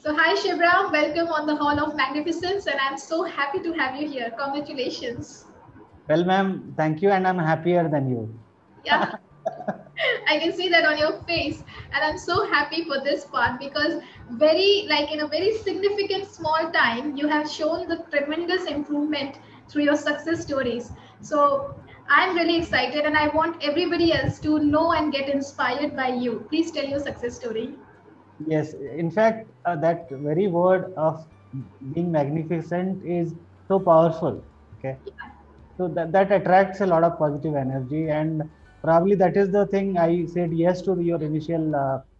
So hi Shivram, welcome on the Hall of Magnificence, and I'm so happy to have you here. Congratulations. Well, ma'am, thank you, and I'm happier than you. Yeah, I can see that on your face, and I'm so happy for this part because in a very significant small time, you have shown the tremendous improvement through your success stories. So I'm really excited, and I want everybody else to know and get inspired by you. Please tell your success story. Yes, in fact, that very word of being magnificent is so powerful. Okay, so that attracts a lot of positive energy, and probably that is the thing I said yes to your initial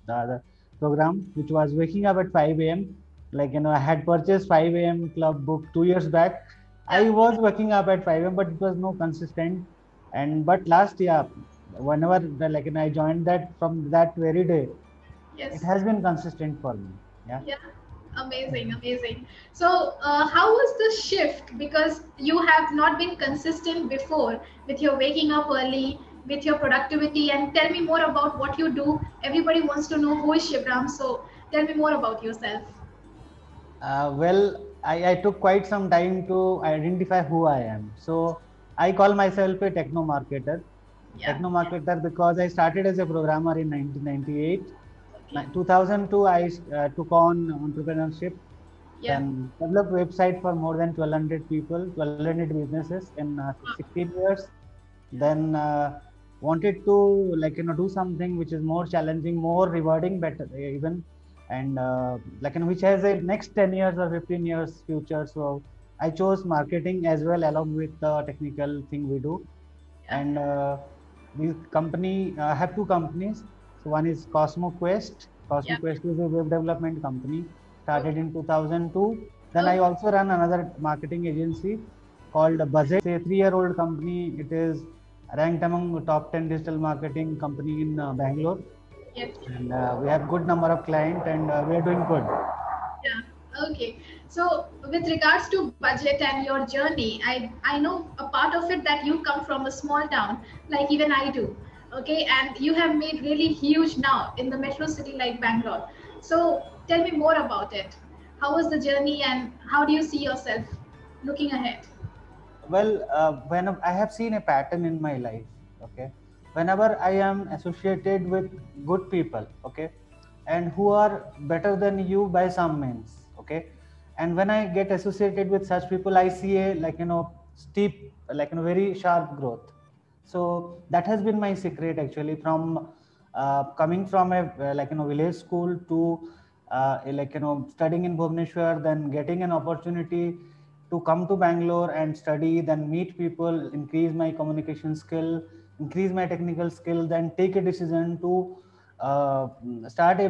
the program, which was waking up at 5 a.m. Like I had purchased 5 a.m. club book 2 years back. I Yeah. was waking up at 5 a.m., but it was no consistent. And but last year, whenever I joined that from that very day, it Yes. has been consistent for me. Yeah. Yeah, amazing, amazing. So, how was the shift? Because you have not been consistent before with your waking up early, with your productivity, and tell me more about what you do. Everybody wants to know who is Shivram, so tell me more about yourself. I took quite some time to identify who I am. So I call myself a techno marketer. Yeah. Techno marketer because I started as a programmer in 1998. Okay. 2002, I took on entrepreneurship, Yeah. then developed website for more than 1200 people, 1200 businesses in 16 years. Then wanted to do something which is more challenging, more rewarding, better even, and which has a next 10 years or 15 years future. So I chose marketing as well along with the technical thing we do. Yeah. And this company, I have two companies. So one is CosmoQuest. Yeah. CosmoQuest is a web development company started Okay. in 2002. Then I Okay. also run another marketing agency called Buzzet. It's a 3-year-old company. It is ranked among top 10 digital marketing company in Bangalore. Yes. And we have good number of clients, and we are doing good. Yeah. Okay. So with regards to budget and your journey, I know a part of it that you come from a small town, like even I do. Okay, and you have made really huge now in the metro city like Bangalore. So tell me more about it. How was the journey, and how do you see yourself looking ahead? Well, when I have seen a pattern in my life, okay, whenever I am associated with good people, okay, and who are better than you by some means, okay, and when I get associated with such people, I see a steep, very sharp growth. So that has been my secret actually, from coming from a village school to studying in Bhubaneswar, then getting an opportunity to come to Bangalore and study, then meet people, increase my communication skill, increase my technical skill, then take a decision to start a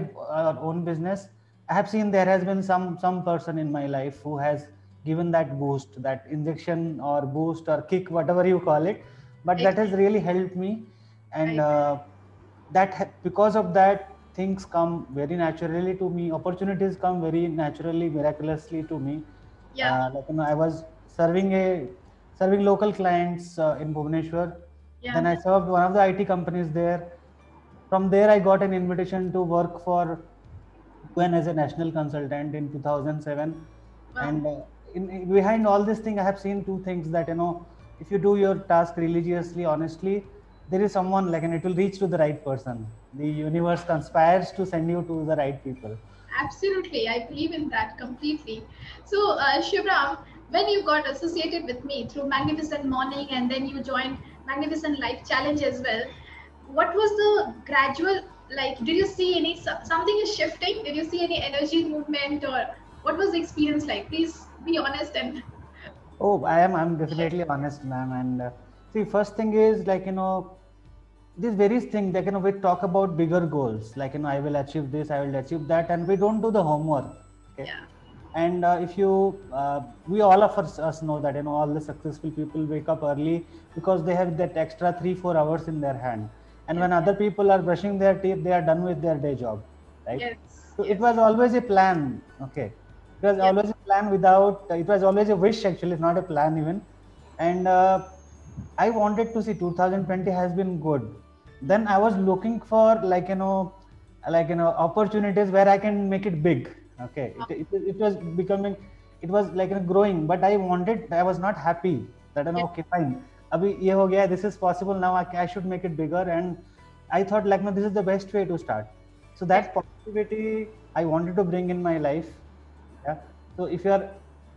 own business. I have seen there has been some person in my life who has given that boost, that injection or boost or kick, whatever you call it, but that has Exactly. really helped me. And Right. because of that, things come very naturally to me, opportunities come very naturally, miraculously to me. Yeah. I was serving local clients in Bhubaneswar. Yeah. Then I served one of the IT companies there. From there, I got an invitation to work for UN as a national consultant in 2007. Wow. And behind all this thing, I have seen two things, that if you do your task religiously, honestly, there is someone, and it will reach to the right person. The universe conspires to send you to the right people. Absolutely, I believe in that completely. So, Shivram, when you got associated with me through Magnificent Morning and then you joined Magnificent Life Challenge as well, what was the gradual, like, did you see any, something is shifting? Did you see any energy movement, or what was the experience like? Please be honest and Oh, I'm share. definitely honest, ma'am. And see, first thing is, these various things, we talk about bigger goals, I will achieve this, I will achieve that, and we don't do the homework. Okay. Yeah. And if you we all of us know that all the successful people wake up early because they have that extra 3-4 hours in their hand, and Yes. when other people are brushing their teeth, they are done with their day job, right? Yes. So it Yes. was always a plan. Okay, it was Yes. always a plan without, it was always a wish actually, not a plan even. And I wanted to see 2020 has been good. Then I was looking for opportunities where I can make it big. Okay, it was becoming, it was like growing, but I was not happy that okay, fine, abhi ye ho gaya, this is possible now, I should make it bigger. And I thought like, no, this is the best way to start. So that positivity I wanted to bring in my life. Yeah. So if you are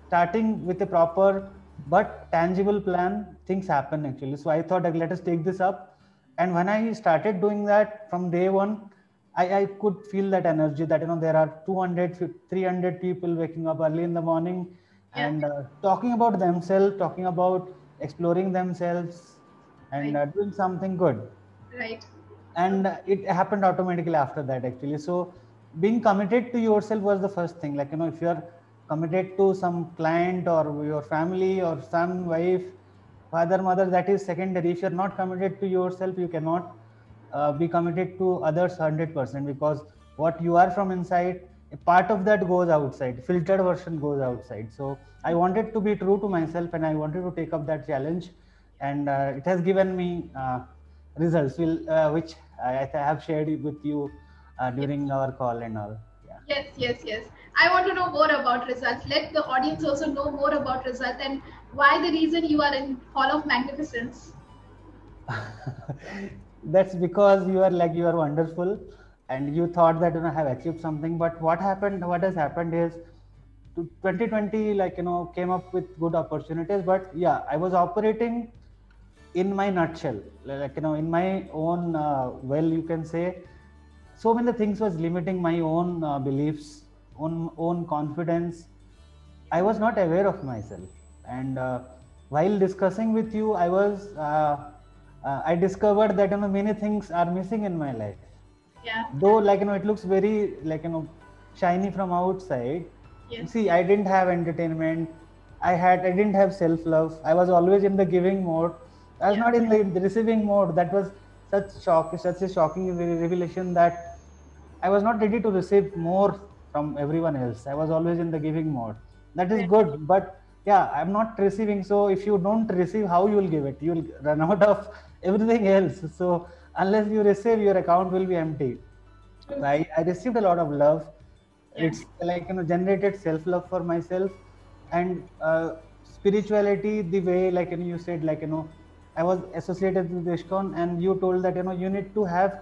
starting with a proper but tangible plan, things happen actually. So I thought like, let us take this up. And when I started doing that from day one, I could feel that energy that, there are 200, 300 people waking up early in the morning and talking about themselves, talking about exploring themselves and doing something good. Right. And it happened automatically after that actually. So being committed to yourself was the first thing. Like, if you're committed to some client or your family or son, wife, father, mother, that is secondary. If you're not committed to yourself, you cannot be committed to others 100%, because what you are from inside, a part of that goes outside, filtered version goes outside. So I wanted to be true to myself and I wanted to take up that challenge. And it has given me results, which I have shared it with you during our call and all. Yeah. Yes. I want to know more about results. Let the audience also know more about results and why the reason you are in Hall of Magnificence. That's because you are wonderful and you thought that have achieved something. But what has happened is 2020 came up with good opportunities. But yeah, I was operating in my nutshell, in my own well, you can say, so many things was limiting my own beliefs, own confidence. I was not aware of myself. And while discussing with you, I discovered that many things are missing in my life. Yeah. Though it looks very shiny from outside. Yes. See, I didn't have entertainment. I didn't have self love. I was always in the giving mode. I was not in the receiving mode. That was such a shocking revelation that I was not ready to receive more from everyone else. I was always in the giving mode. That is good, but yeah, I'm not receiving. So if you don't receive, how you will give it? You will run out of everything else. So unless you receive, your account will be empty. I received a lot of love. It's like generated self love for myself. And spirituality, the way you said, I was associated with ISKCON, and you told that you need to have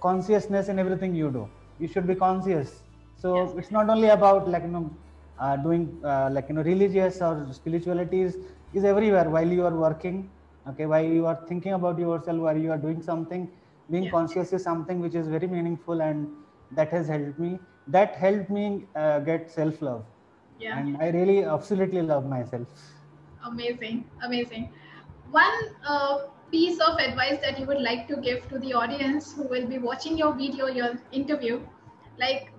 consciousness in everything you do. You should be conscious. So it's not only about doing religious or spiritualities is everywhere while you are working. Okay, while you are thinking about yourself, while you are doing something, being conscious is something which is very meaningful, and that has helped me. That helped me get self love. Yeah. And I really absolutely love myself. Amazing. One piece of advice that you would like to give to the audience who will be watching your video, your interview, like,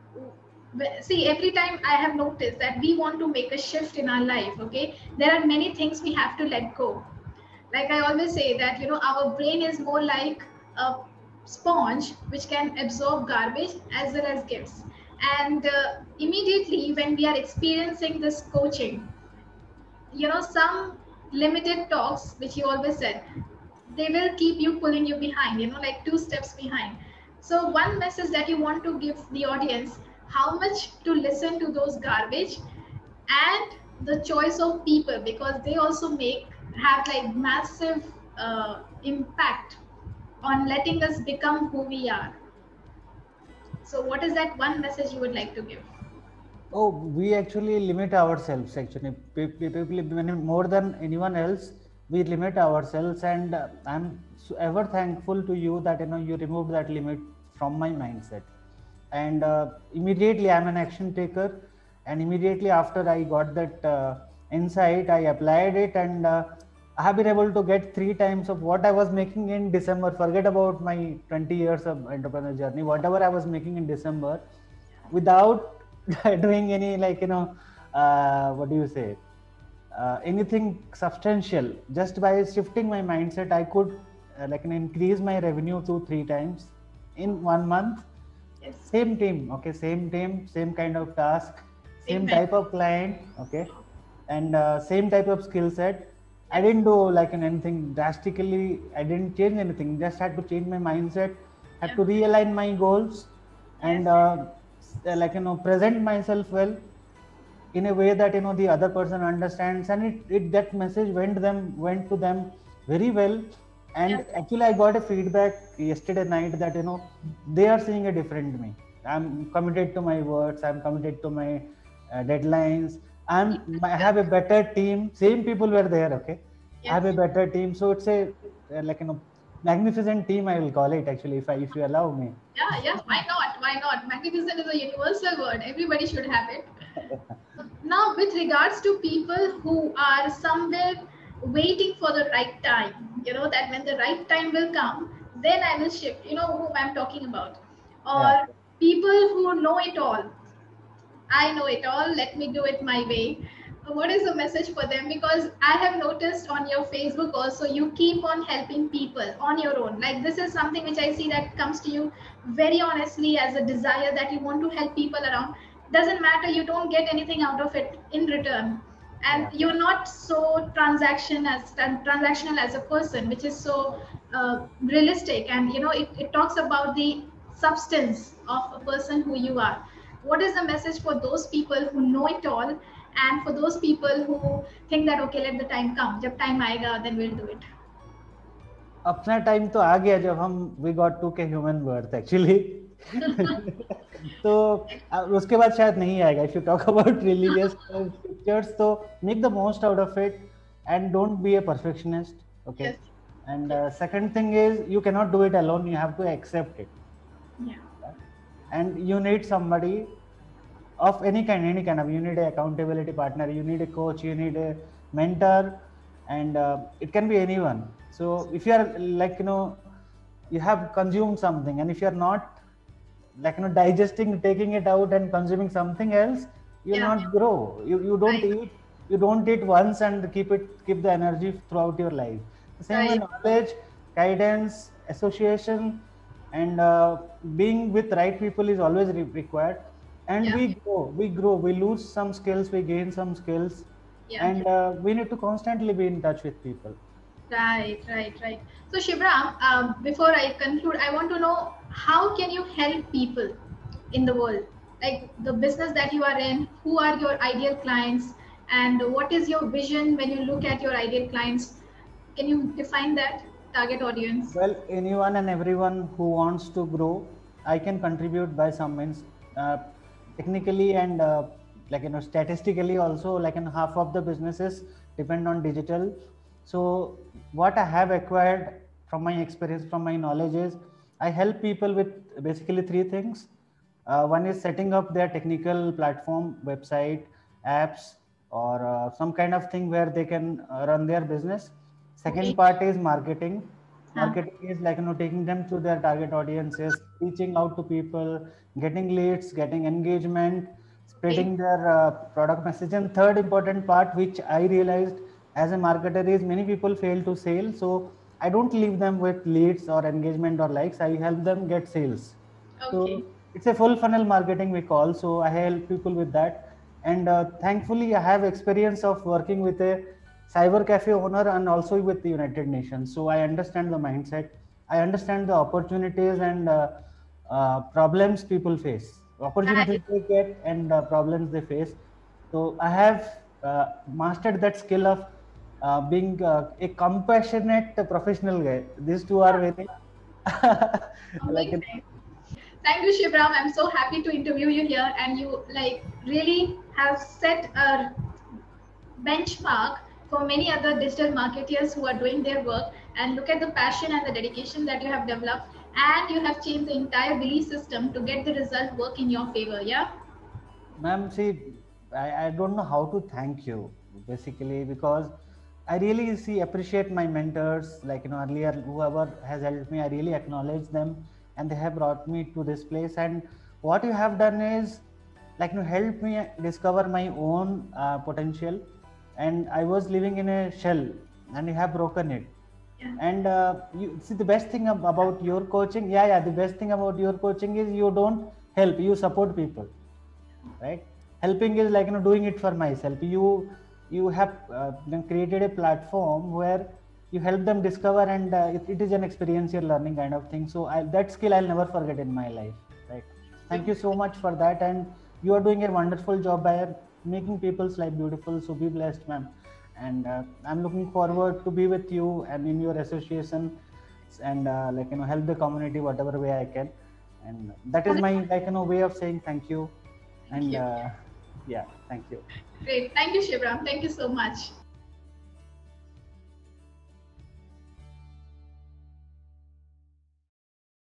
see, every time I have noticed that we want to make a shift in our life. Okay, there are many things we have to let go. Like I always say that our brain is more like a sponge which can absorb garbage as well as gifts. And immediately when we are experiencing this coaching, some limited talks which you always said, they will keep you pulling you behind, like two steps behind. So one message that you want to give the audience, how much to listen to those garbage, and the choice of people, because they also have like massive impact on letting us become who we are. So what is that one message you would like to give? Oh, we actually limit ourselves. Actually, people more than anyone else, we limit ourselves, and I'm ever thankful to you that you removed that limit from my mindset. And immediately, I'm an action taker, and immediately after I got that insight, I applied it, and I have been able to get 3 times of what I was making in December. Forget about my 20 years of entrepreneur journey. Whatever I was making in December, without doing any what do you say, anything substantial, just by shifting my mindset, I could increase my revenue to 3 times in 1 month. Same team, okay, same kind of task, same type of client, okay, and same type of skill set. I didn't do anything drastically. I didn't change anything. Just had to change my mindset. Had to realign my goals, and present myself well in a way that the other person understands, and it that message went to them very well. And actually I got a feedback yesterday night that they are seeing a different me. I'm committed to my words, I'm committed to my deadlines. I have a better team. Same people were there, okay? I have a better team, so it's a magnificent team, I will call it, actually, if you allow me. Yeah, why not? Magnificent is a universal word, everybody should have it. Now, with regards to people who are somewhere waiting for the right time, that when the right time will come, then I will shift, whom I'm talking about. Or people who know it all. I know it all, let me do it my way. What is the message for them? Because I have noticed on your Facebook also, you keep on helping people on your own. Like, this is something which I see that comes to you very honestly as a desire that you want to help people around. Doesn't matter, you don't get anything out of it in return. And you're not so transactional as a person, which is so realistic. And it talks about the substance of a person who you are. What is the message for those people who know it all, and for those people who think that okay, let the time come, jab time aayega then we'll do it? अपना time तो आ गया जब हम we got to के human birth actually. तो उसके बाद शायद नहीं आएगा. If you talk about religious scriptures, तो make the most out of it and don't be a perfectionist, okay? And second thing is, you cannot do it alone, you have to accept it. And you need somebody of any kind of, you need an accountability partner, you need a coach, you need a mentor, and it can be anyone. So if you are you have consumed something, and if you are not digesting, taking it out and consuming something else, you will not grow. You don't eat once and keep the energy throughout your life. The same way, knowledge, guidance, association, and being with right people is always required. And we grow, we lose some skills, we gain some skills, and we need to constantly be in touch with people. Right. So Shivram, before I conclude, I want to know, how can you help people in the world? Like the business that you are in, who are your ideal clients, and what is your vision when you look at your ideal clients? Can you define that target audience? Well, anyone and everyone who wants to grow, I can contribute by some means, technically and statistically also. Half of the businesses depend on digital. So what I have acquired from my experience, from my knowledge, is I help people with basically three things. One is setting up their technical platform, website, apps, or some kind of thing where they can run their business. Second part is marketing. Marketing is taking them to their target audiences, reaching out to people, getting leads, getting engagement, spreading their product message. And third important part, which I realized as a marketer, is many people fail to sell. So I don't leave them with leads or engagement or likes. I help them get sales. So it's a full funnel marketing we call. So I help people with that. And thankfully, I have experience of working with a cyber cafe owner and also with the United Nations. So I understand the mindset. I understand the opportunities and problems people face. Opportunities they get and problems they face. So I have mastered that skill of being a compassionate professional guy. These two are very Thank you, Shivram. I'm so happy to interview you here, and you really have set a benchmark for many other digital marketers who are doing their work. And look at the passion and the dedication that you have developed, and you have changed the entire belief system to get the result work in your favor. Ma'am, see, I don't know how to thank you, basically, because I really appreciate my mentors, earlier, whoever has helped me, I really acknowledge them, and they have brought me to this place. And what you have done is help me discover my own potential. And I was living in a shell, and you have broken it. And you see, the best thing about your coaching, the best thing about your coaching is you don't help, you support people, right? Helping is doing it for myself. You have created a platform where you help them discover, and it is an experiential learning kind of thing. So that skill I'll never forget in my life, right? Thank you so much for that, and you are doing a wonderful job by making people's life beautiful. So be blessed, ma'am. And I'm looking forward to be with you and in your association, and help the community whatever way I can. And that is my way of saying thank you. Thank And you. yeah, thank you. Great. Thank you, Shivram. Thank you so much.